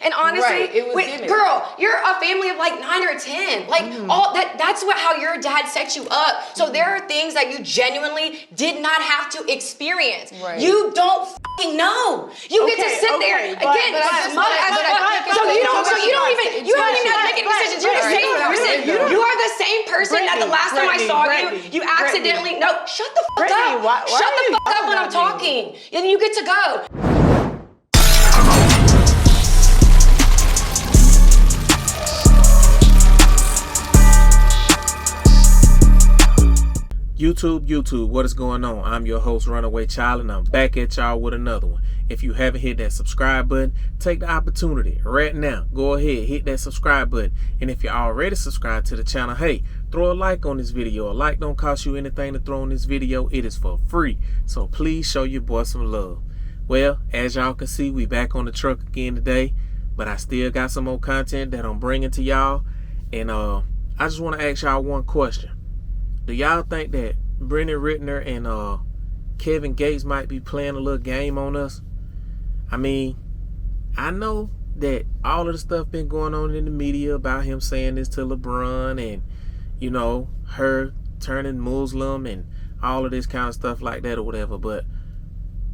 And honestly, it was given. girl, you're a family of like 9 or 10. Like all that's how your dad set you up. So there are things that you genuinely did not have to experience. Right. You don't fucking know. You get to sit there again, smug as fuck. So you don't even have to make any decisions. You're the same person. You are the same person that the last time I saw you accidentally shut the fuck up. Shut the fuck up when I'm talking. And you get to go. YouTube, what is going on? I'm your host, Runaway Child, and I'm back at y'all with another one. If you haven't hit that subscribe button, take the opportunity right now. Go ahead, hit that subscribe button. And if you're already subscribed to the channel, hey, throw a like on this video. A like don't cost you anything to throw on this video. It is for free. So please show your boy some love. Well, as y'all can see, we back on the truck again today, but I still got some more content that I'm bringing to y'all. And I just want to ask y'all one question. Do y'all think that Brittany Renner and Kevin Gates might be playing a little game on us? I mean, I know that all of the stuff been going on in the media about him saying this to LeBron and, you know, her turning Muslim and all of this kind of stuff like that or whatever. But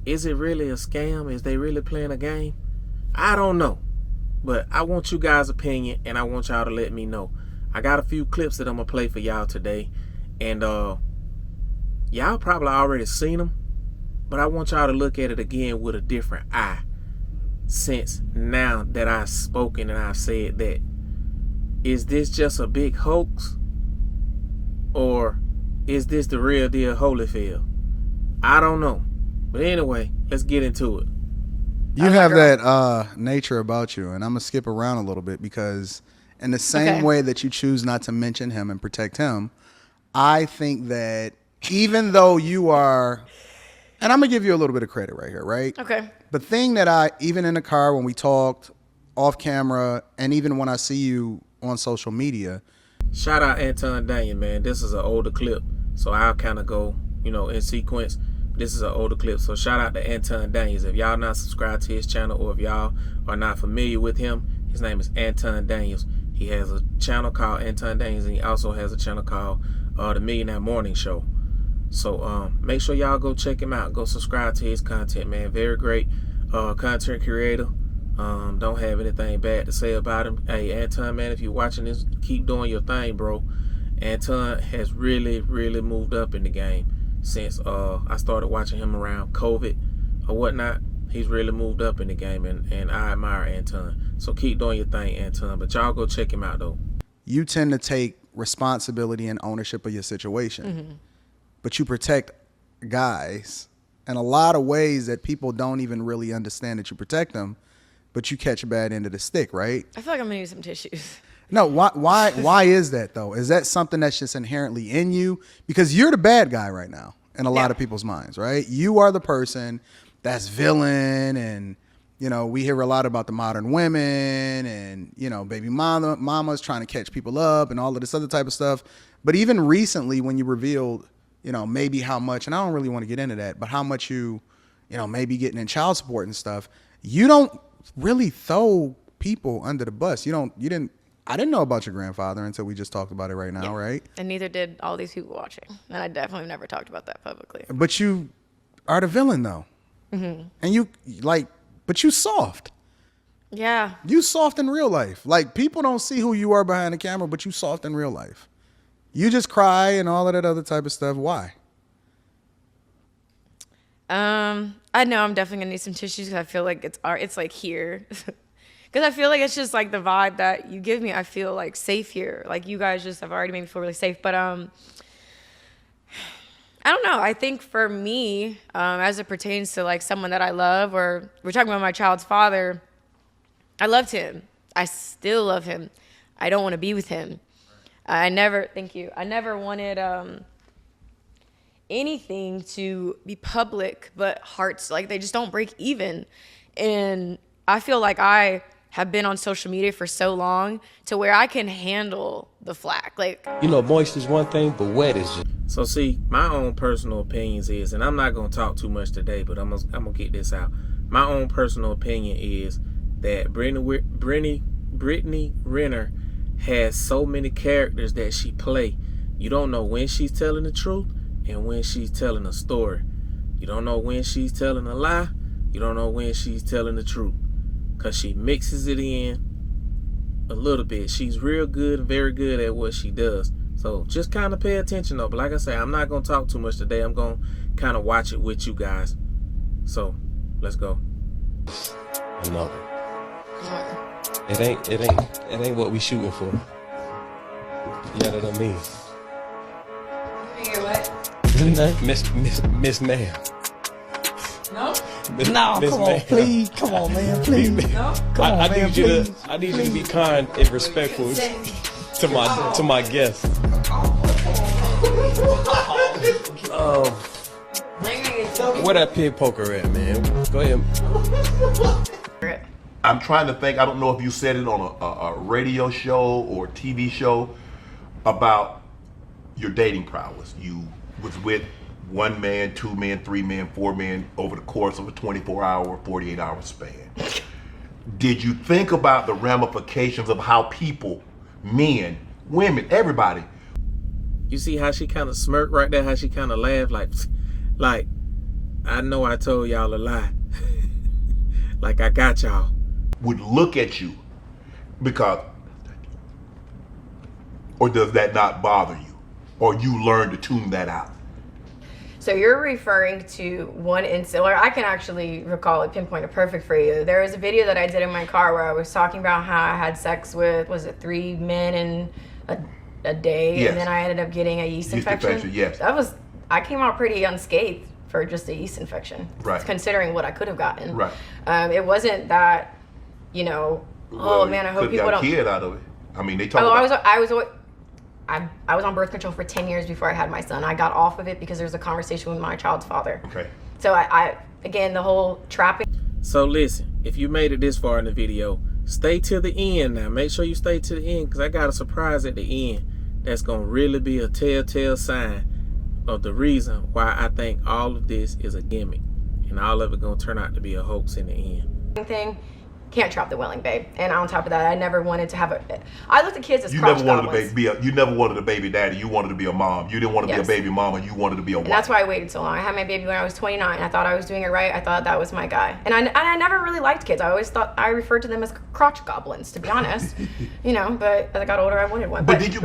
is it really a scam? Is they really playing a game? I don't know. But I want you guys' opinion, and I want y'all to let me know. I got a few clips that I'm going to play for y'all today. And y'all probably already seen them, but I want y'all to look at it again with a different eye, since now that I've spoken and I've said that. Is this just a big hoax, or is this the real deal Holyfield? I don't know. But anyway, let's get into it. You have that nature about you, and I'm going to skip around a little bit because in the same way that you choose not to mention him and protect him, I think that even though you are, and I'm going to give you a little bit of credit right here, right? Okay. The thing that even in the car when we talked off camera, and even when I see you on social media. Shout out Anton Daniel, man. This is an older clip, so I'll kind of go, in sequence. This is an older clip, so shout out to Anton Daniels. If y'all not subscribed to his channel, or if y'all are not familiar with him, his name is Anton Daniels. He has a channel called Anton Daniels, and he also has a channel called The Millionaire Morning Show. So make sure y'all go check him out. Go subscribe to his content, man. Very great content creator. Don't have anything bad to say about him. Hey, Anton, man, if you're watching this, keep doing your thing, bro. Anton has really, really moved up in the game since I started watching him around COVID or whatnot. He's really moved up in the game, and I admire Anton. So keep doing your thing, Anton. But y'all go check him out, though. You tend to take responsibility and ownership of your situation, but you protect guys in a lot of ways that people don't even really understand that you protect them, but you catch a bad end of the stick, right? I feel like I'm gonna need some tissues. No, why is that though? Is that something that's just inherently in you? Because you're the bad guy right now in a lot of people's minds, right? You are the person that's villain, and we hear a lot about the modern women and, baby mama's trying to catch people up and all of this other type of stuff. But even recently when you revealed, maybe how much, and I don't really want to get into that, but how much you maybe getting in child support and stuff, you don't really throw people under the bus. I didn't know about your grandfather until we just talked about it right now, right? And neither did all these people watching. And I definitely never talked about that publicly. But you are the villain though. And but you soft. Yeah. You soft in real life. Like, people don't see who you are behind the camera, but you soft in real life. You just cry and all of that other type of stuff. Why? I know I'm definitely gonna need some tissues because I feel like it's like here. Because I feel like it's just like the vibe that you give me. I feel like safe here. Like, you guys just have already made me feel really safe. But I don't know. I think for me, as it pertains to like someone that I love, or we're talking about my child's father, I loved him. I still love him. I don't want to be with him. Thank you. I never wanted anything to be public, but hearts, like, they just don't break even. And I feel like I have been on social media for so long to where I can handle the flack. Like, moist is one thing, but wet is just. So see, my own personal opinions is, and I'm not going to talk too much today, but I'm gonna get this out. My own personal opinion is that Brittany Renner has so many characters that she play. You don't know when she's telling the truth and when she's telling a story. You don't know when she's telling a lie. You don't know when she's telling the truth, because she mixes it in a little bit. She's real good and very good at what she does. So just kind of pay attention though. But like I say, I'm not going to talk too much today. I'm going to kind of watch it with you guys. So let's go. Another. It ain't what we shooting for. You know what I mean? Miss Ma'am. No? No, come on, please. Come on, man, please. No? Come on, man, please. I need you to be kind and respectful to my guests. Where that pig poker at, man? Go ahead. I'm trying to think. I don't know if you said it on a radio show or TV show about your dating prowess. You was with 1 man, 2 men, 3 men, 4 men over the course of a 24-hour, 48-hour span. Did you think about the ramifications of how people, men, women, everybody? You see how she kind of smirked right there, how she kind of laughed like, I know I told y'all a lie. Like I got y'all. Would look at you because, or does that not bother you? Or you learn to tune that out? So you're referring to one incident, or I can actually recall it, pinpoint it perfect for you. There was a video that I did in my car where I was talking about how I had sex with, was it 3 men in a day? Yes. And then I ended up getting a yeast infection. Yes. I came out pretty unscathed for just a yeast infection. Right. Considering what I could have gotten. Right. It wasn't that, oh man, I hope people don't. Kid out of it. I mean, they talk about. I was on birth control for 10 years before I had my son. I got off of it because there was a conversation with my child's father. Okay. So I again, the whole trapping. So listen, if you made it this far in the video, stay to the end now. Make sure you stay to the end, because I got a surprise at the end that's going to really be a telltale sign of the reason why I think all of this is a gimmick. And all of it going to turn out to be a hoax in the end. Thing. Can't trap the willing babe. And on top of that, I never wanted to have I looked at kids as crotch goblins. You never wanted a baby daddy. You wanted to be a mom. You didn't want to be a baby mama. You wanted to be a wife. And that's why I waited so long. I had my baby when I was 29. I thought I was doing it right. I thought that was my guy. And I never really liked kids. I always thought I referred to them as crotch goblins, to be honest. But as I got older, I wanted one. But did you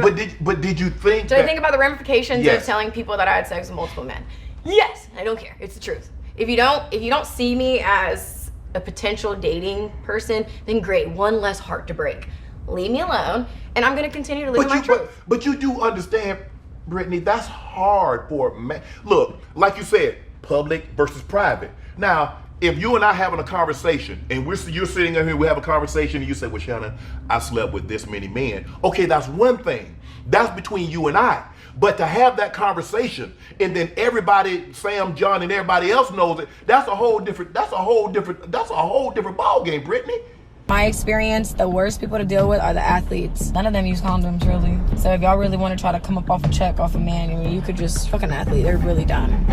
think? Did I think about the ramifications of telling people that I had sex with multiple men? Yes. I don't care. It's the truth. If you don't see me as a potential dating person, then great, one less heart to break. Leave me alone, and I'm going to continue to live my truth. But you do understand, Brittany, that's hard for a man. Look, like you said, public versus private. Now, if you and I having a conversation, and you're sitting here, we have a conversation, and you say, well, Shannon, I slept with this many men. Okay, that's one thing. That's between you and I. But to have that conversation, and then everybody, Sam, John, and everybody else knows it, that's a whole different ball game, Brittany. My experience, the worst people to deal with are the athletes. None of them use condoms, really. So if y'all really want to try to come up off a check off a man, you could just fuck an athlete. They're really done.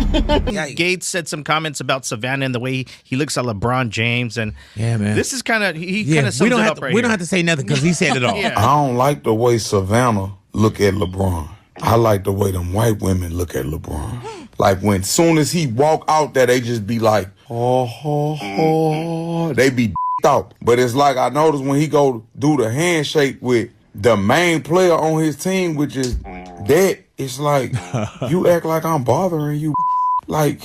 Gates said some comments about Savannah and the way he looks at LeBron James, and yeah, man, this is kind of he kind of sums it up right here. We don't have to say nothing because he said it all. I don't like the way Savannah look at LeBron. I like the way them white women look at LeBron. Like when soon as he walk out there, they just be like, oh. They be out. But it's like I noticed when he go do the handshake with the main player on his team, which is that, it's like, you act like I'm bothering you. Like,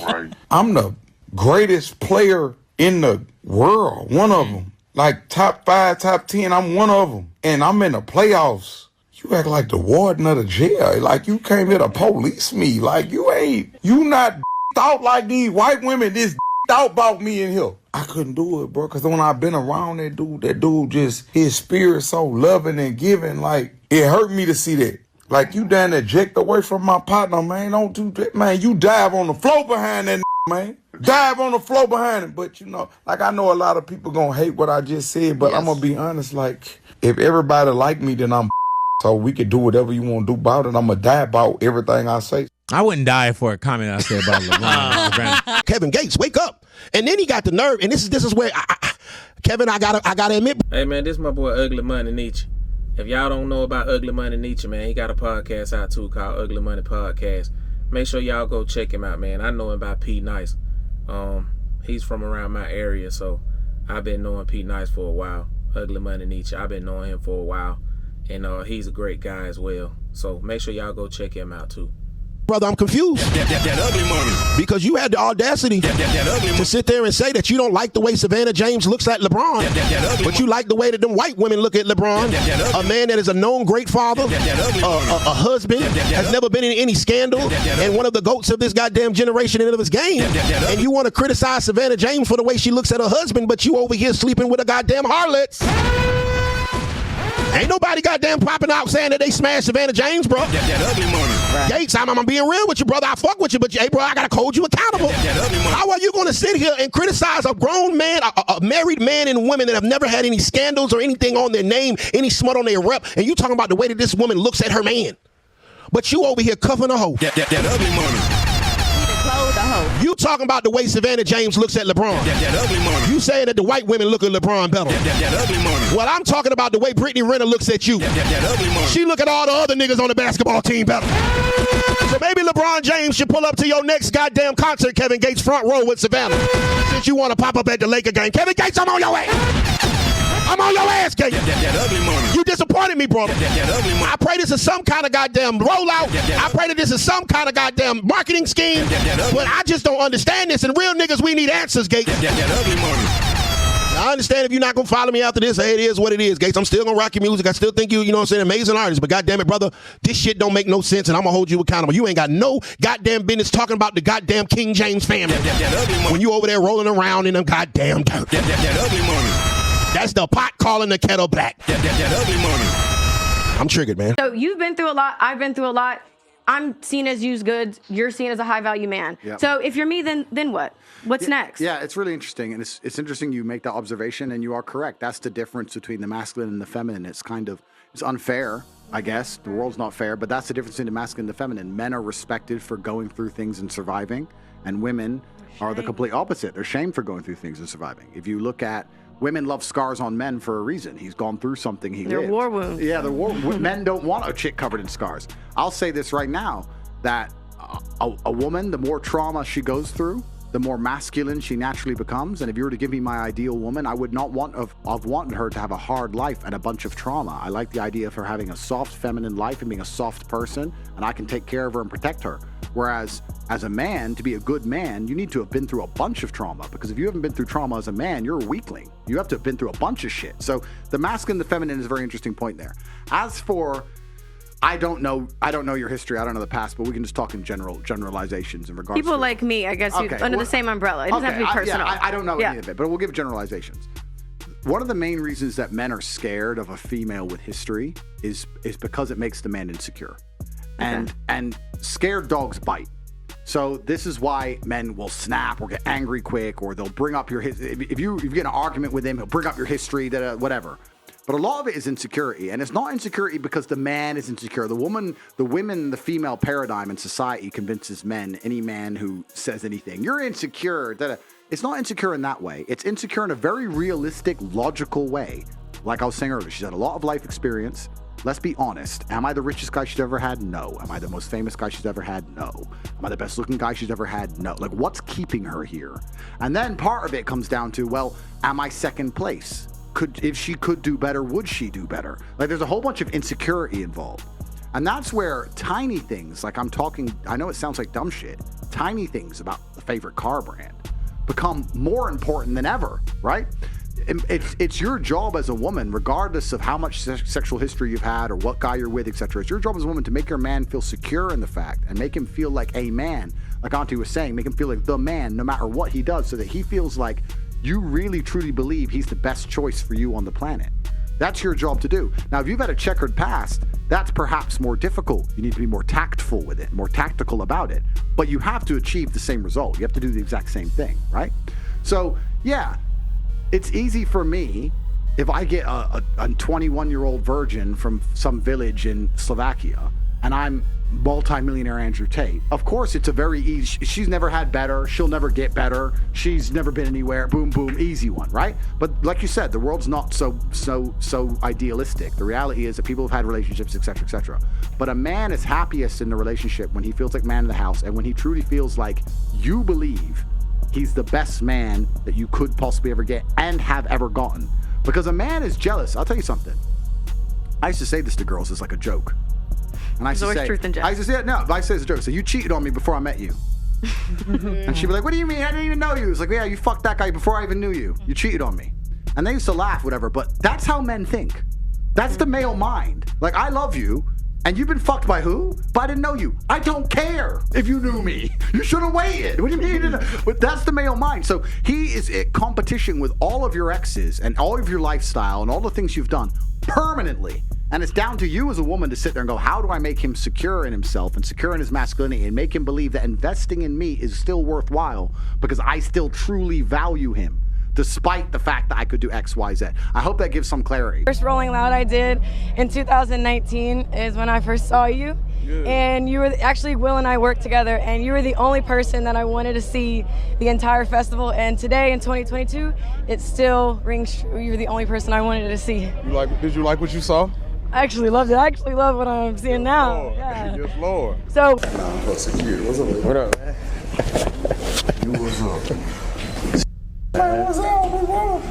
I'm the greatest player in the world. One of them. Like top 5, top 10, I'm one of them. And I'm in the playoffs. You act like the warden of the jail. Like you came here to police me. Like you not out like these white women this out about me in here. I couldn't do it, bro. Cause when I've been around that dude just, his spirit so loving and giving, like it hurt me to see that. Like you done eject away from my partner, man. Don't do that, man. You dive on the floor behind that man. Dive on the floor behind him. But like I know a lot of people gonna hate what I just said, but I'm gonna be honest, like if everybody like me, then I'm so we can do whatever you want to do about it. I'm going to die about everything I say. I wouldn't die for a comment I said about LeBron. Kevin Gates, wake up. And then he got the nerve, and this is where Kevin, I gotta admit. Hey man, this is my boy Ugly Money Nietzsche. If y'all don't know about Ugly Money Nietzsche, man, he got a podcast out too called Ugly Money Podcast. Make sure y'all go check him out, man. I know him by P Nice. He's from around my area, so I've been knowing P Nice for a while. Ugly Money Nietzsche, I've been knowing him for a while, and he's a great guy as well. So make sure y'all go check him out too. Brother, I'm confused. That ugly money. Because you had the audacity to sit there and say that you don't like the way Savannah James looks at LeBron, but you like the way that them white women look at LeBron, a man that is a known great father, a husband, has never been in any scandal, and one of the GOATs of this goddamn generation and of his game. And you want to criticize Savannah James for the way she looks at her husband, but you over here sleeping with a goddamn harlots. Ain't nobody goddamn popping out saying that they smashed Savannah James, bro. That ugly money. Right. Gates, I'm being real with you, brother. I fuck with you, but hey, bro, I gotta hold you accountable. How are you gonna sit here and criticize a grown man, a married man and women that have never had any scandals or anything on their name, any smut on their rep, and you talking about the way that this woman looks at her man? But you over here cuffing a hoe. That ugly money. You talking about the way Savannah James looks at LeBron. That ugly money. You saying that the white women look at LeBron better. That ugly money. Well, I'm talking about the way Brittany Renner looks at you. That ugly money. She look at all the other niggas on the basketball team better. So maybe LeBron James should pull up to your next goddamn concert, Kevin Gates, front row with Savannah. Since you want to pop up at the Laker game. Kevin Gates, I'm on your ass. I'm on your ass, Gates. That ugly money. You disappointed me, brother. That ugly money. I pray this is some kind of goddamn rollout. I pray that this is some kind of goddamn marketing scheme. But I just don't understand this. And real niggas, we need answers, Gates. That ugly money. I understand if you're not going to follow me after this. Hey, it is what it is, Gates. I'm still going to rock your music. I still think you know what I'm saying, amazing artist. But goddamn it, brother, this shit don't make no sense, and I'm going to hold you accountable. You ain't got no goddamn business talking about the goddamn King James family. That ugly money. When you over there rolling around in them goddamn dirt. That ugly money. That's the pot calling the kettle black. That ugly money. I'm triggered, man. So you've been through a lot. I've been through a lot. I'm seen as used goods. You're seen as a high value man. Yep. So if you're me, then what? What's next? Yeah, it's really interesting, and it's interesting you make that observation, and you are correct. That's the difference between the masculine and the feminine. It's unfair, I guess. The world's not fair, but that's the difference between the masculine and the feminine. Men are respected for going through things and surviving, and women are the complete opposite. They're shamed for going through things and surviving. If you look at women love scars on men for a reason. He's gone through something. They're war wounds. Yeah, they're war. Men don't want a chick covered in scars. I'll say this right now, that a woman, the more trauma she goes through, the more masculine she naturally becomes. And if you were to give me my ideal woman, I would not I've wanted her to have a hard life and a bunch of trauma. I like the idea of her having a soft feminine life and being a soft person, and I can take care of her and protect her. Whereas as a man, to be a good man, you need to have been through a bunch of trauma, because if you haven't been through trauma as a man, you're a weakling. You have to have been through a bunch of shit. So the masculine and the feminine is a very interesting point there. As for, I don't know your history, I don't know the past, but we can just talk in generalizations in regards People to like me, I guess, under the same umbrella. It doesn't have to be personal. I don't know any of it, but we'll give generalizations. One of the main reasons that men are scared of a female with history is because it makes the man insecure. And scared dogs bite. So this is why men will snap or get angry quick, or they'll bring up your history. If you get in an argument with him, he'll bring up your history, whatever. But a lot of it is insecurity, and it's not insecurity because the man is insecure. The female paradigm in society convinces men, any man who says anything, you're insecure. It's not insecure in that way. It's insecure in a very realistic, logical way. Like I was saying earlier, she's had a lot of life experience. Let's be honest. Am I the richest guy she's ever had? No. Am I the most famous guy she's ever had? No. Am I the best looking guy she's ever had? No. Like, what's keeping her here? And then part of it comes down to, well, am I second place? If she could do better, would she do better? Like, there's a whole bunch of insecurity involved. And that's where tiny things, like I know it sounds like dumb shit, tiny things about the favorite car brand become more important than ever, right? It's your job as a woman, regardless of how much sexual history you've had or what guy you're with, etc. It's your job as a woman to make your man feel secure in the fact and make him feel like a man, like Auntie was saying, make him feel like the man no matter what he does, so that he feels like you really truly believe he's the best choice for you on the planet. That's your job to do. Now, if you've had a checkered past, that's perhaps more difficult. You need to be more tactful with it, more tactical about it. But you have to achieve the same result. You have to do the exact same thing, right? So, yeah, it's easy for me if I get a 21-year-old virgin from some village in Slovakia, and I'm multi-millionaire Andrew Tate. Of course, it's a very easy, she's never had better, she'll never get better, she's never been anywhere, boom, boom, easy one, right? But like you said, the world's not so idealistic. The reality is that people have had relationships, etc., etc. But a man is happiest in the relationship when he feels like man of the house and when he truly feels like you believe he's the best man that you could possibly ever get and have ever gotten. Because a man is jealous. I'll tell you something. I used to say this to girls as like a joke. And I used to say, truth and jest. I used to say, no, I say it's a joke. So you cheated on me before I met you. And she'd be like, what do you mean? I didn't even know you. It's like, yeah, you fucked that guy before I even knew you. You cheated on me. And they used to laugh, whatever. But that's how men think. That's the male mind. Like, I love you. And you've been fucked by who? But I didn't know you. I don't care if you knew me. You should have waited. What do you mean? But that's the male mind. So he is in competition with all of your exes and all of your lifestyle and all the things you've done permanently. And it's down to you as a woman to sit there and go, how do I make him secure in himself and secure in his masculinity and make him believe that investing in me is still worthwhile because I still truly value him, despite the fact that I could do X, Y, Z. I hope that gives some clarity. First Rolling Loud I did in 2019 is when I first saw you. Good. And you were actually, Will and I worked together, and you were the only person that I wanted to see the entire festival. And today in 2022, it still rings true. You were the only person I wanted to see. Did you like what you saw? I actually loved it. I actually love what I'm seeing now. Lord. Yeah. Yes, Lord. So. What's up? What up, man? You what's up? Man, what's up, bro?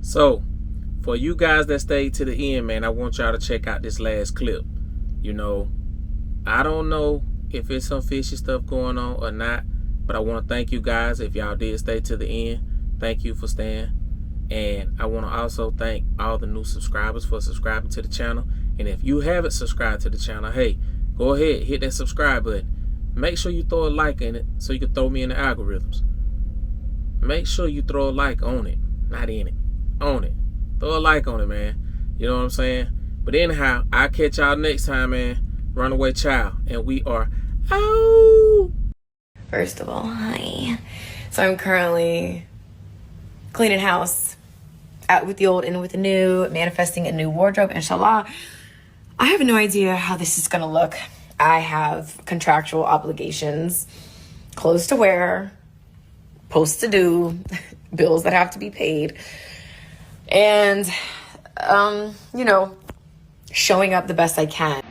So, for you guys that stayed to the end, man, I want y'all to check out this last clip. You know, I don't know if it's some fishy stuff going on or not, but I want to thank you guys if y'all did stay to the end. Thank you for staying. And I want to also thank all the new subscribers for subscribing to the channel. And if you haven't subscribed to the channel, hey, go ahead, hit that subscribe button. Make sure you throw a like in it so you can throw me in the algorithms. Make sure you throw a like on it, not in it. On it. Throw a like on it, man. You know what I'm saying? But anyhow, I'll catch y'all next time, man. Runaway Child. And we are out. First of all, hi. So I'm currently cleaning house, out with the old, in with the new, manifesting a new wardrobe, inshallah. I have no idea how this is gonna look. I have contractual obligations, clothes to wear, posts to do, bills that have to be paid. And, you know, showing up the best I can.